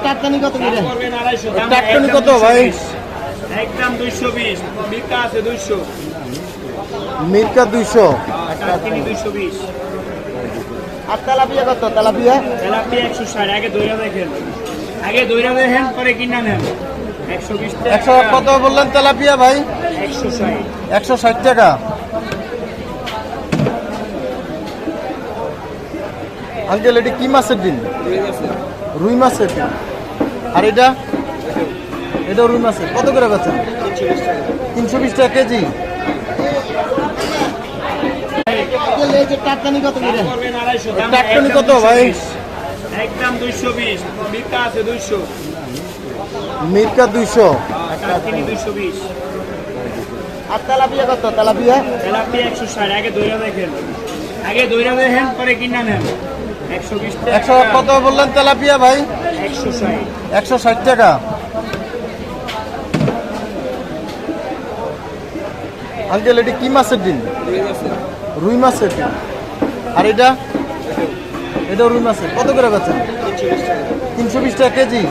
টাটকানি কত করে? করবেন 250 টাটকানি কত ভাই? একদম 220 মিকা আছে 200 মির্কা 200 টাটকানি 220 আর তেলাপিয়া কত? তেলাপিয়া তেলাপিয়া 160 আগে দইরা দেখেন পরে কিনা নেন 120 টাকা 100 কত বললেন তেলাপিয়া ভাই? 160 160 টাকা। আঙ্কেল এটা কি মাছের ডিম? রুই মাছের ডিম। আর এটা রুই মাছের কত করে বেচেন? 320 টাকা কেজি। টাটকানি কত করে? করবেন 250 টাটকানি কত ভাই? একদম 220 মিকা আছে 200 মির্কা 200 টাটকানি 220 আর তেলাপিয়া কত? তেলাপিয়া তেলাপিয়া 160 আগে দইরা দেখেন পরে কিনা নেন 120 টাকা 100 কত বললেন তেলাপিয়া ভাই? 160 160 টাকা। আঙ্কেল এটা কি মাছের ডিম? রুই মাছের ডিম। আর এটা রুই মাছের কত করে বেচেন? 320 টাকা কেজি।